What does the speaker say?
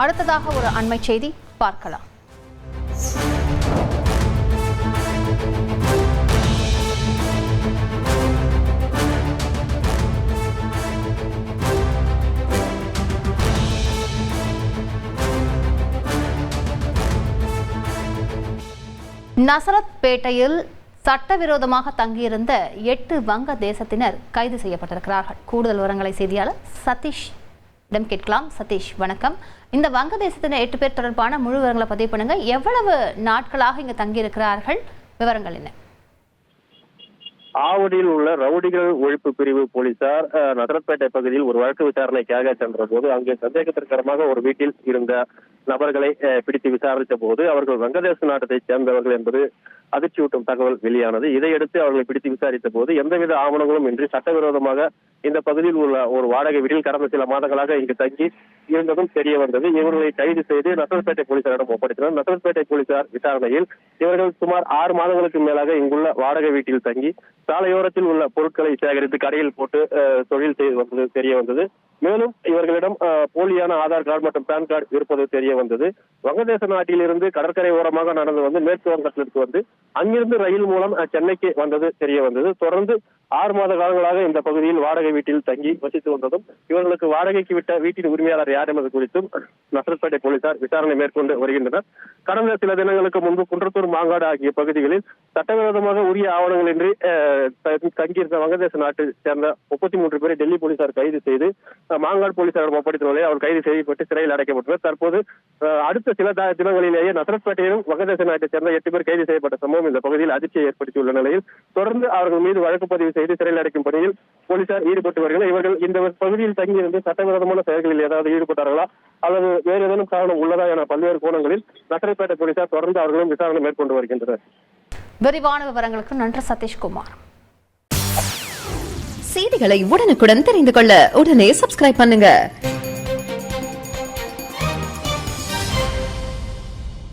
அடுத்ததாக ஒரு அண்மை செய்தி பார்க்கலாம். நசரத் பேட்டையில் சட்டவிரோதமாக தங்கியிருந்த 8 வங்க தேசத்தினர் கைது செய்யப்பட்டிருக்கிறார்கள். கூடுதல் விவரங்களை செய்தியாளர் சதீஷ் கேட்கலாம். சதீஷ், வணக்கம். இந்த வங்க தேசத்தினர் 8 பேர் தொடர்பான முழு விவரங்களை பதிவு பண்ணுங்க. எவ்வளவு நாட்களாக இங்கு தங்கியிருக்கிறார்கள்? விவரங்கள் என்ன? ஆவடியில் உள்ள ரவுடிகள் ஒழிப்பு பிரிவு போலீசார் நசரத்பேட்டை பகுதியில் ஒரு வழக்கு விசாரணைக்காக சென்ற போது அங்கு சந்தேகத்திற்கரமாக ஒரு வீட்டில் இருந்த நபர்களை பிடித்து விசாரித்த போது அவர்கள் வங்கதேச நாட்டை சேர்ந்தவர்கள் என்பது அதிர்ச்சியூட்டும் தகவல் வெளியானது. இதையடுத்து அவர்களை பிடித்து விசாரித்த போது எந்தவித ஆவணங்களும் இன்றி சட்டவிரோதமாக இந்த பகுதியில் உள்ள ஒரு வாடகை வீட்டில் கடந்த சில மாதங்களாக இங்கு தங்கி இருந்ததும் தெரிய வந்தது. இவர்களை கைது செய்து நசரத்பேட்டை போலீசாரிடம் ஒப்படைத்தனர். நசரத்பேட்டை போலீசார் விசாரணையில் இவர்கள் சுமார் 6 மாதங்களுக்கு மேலாக இங்குள்ள வாடகை வீட்டில் தங்கி சாலையோரத்தில் உள்ள பொருட்களை சேகரித்து கடையில் போட்டு தொழில் செய்து வந்தது தெரிய வந்தது. மேலும் இவர்களிடம் போலியான ஆதார் கார்டு மற்றும் பேன் கார்டு இருப்பது தெரிய வந்தது. வங்கதேச நாட்டில் இருந்து கடற்கரை ஓரமாக நடந்து வந்து மேற்கு வங்கத்திற்கு வந்து அங்கிருந்து ரயில் மூலம் சென்னைக்கு வந்தது தெரிய வந்தது. தொடர்ந்து 6 மாத காலங்களாக இந்த பகுதியில் வாடகை வீட்டில் தங்கி வசித்து வந்ததும் இவர்களுக்கு வாடகைக்கு விட்ட வீட்டின் உரிமையாளர் யார் என்பது குறித்தும் நசரத்பேட்டை போலீசார் விசாரணை மேற்கொண்டு வருகின்றனர். கடந்த சில தினங்களுக்கு முன்பு குன்றத்தூர் மாங்காடு ஆகிய பகுதிகளில் சட்டவிரோதமாக உரிய ஆவணங்களின்றி தங்கியிருந்த வங்கதேச நாட்டை சேர்ந்த 33 பேரை டெல்லி போலீசார் கைது செய்து மாங்காடு போலீசாரிடம் ஒப்படைத்தவர்களை அவர் கைது செய்யப்பட்டு சிறையில் அடைக்கப்பட்டனர். தற்போது அடுத்த சில தினங்களிலேயே நசரத்பேட்டையிலும் வங்கதேச நாட்டை சேர்ந்த 8 பேர் கைது செய்யப்பட்ட சம்பவம் இந்த பகுதியில் அதிர்ச்சியை ஏற்படுத்தியுள்ள நிலையில் தொடர்ந்து அவர்கள் மீது வழக்கு பதிவு செய்து சிறையில் அடைக்கும் பணியில் போலீசார் ஈடுபட்டு வருகிறார்கள். இவர்கள் இந்த பகுதியில் தங்கியிருந்து சட்டவிரோதமான செயல்களில் ஏதாவது ஈடுபட்டார்களா அல்லது வேறு ஏதேனும் காரணம் உள்ளதா என பல்வேறு கோணங்களில் நசரத்பேட்டை போலீசார் தொடர்ந்து அவர்களும் விசாரணை மேற்கொண்டு வருகின்றனர். விரிவான விவரங்களுக்கு நன்றி சதீஷ்குமார். செய்திகளை உடனுக்குடன் தெரிந்து கொள்ள உடனே சப்ஸ்கிரைப் பண்ணுங்க.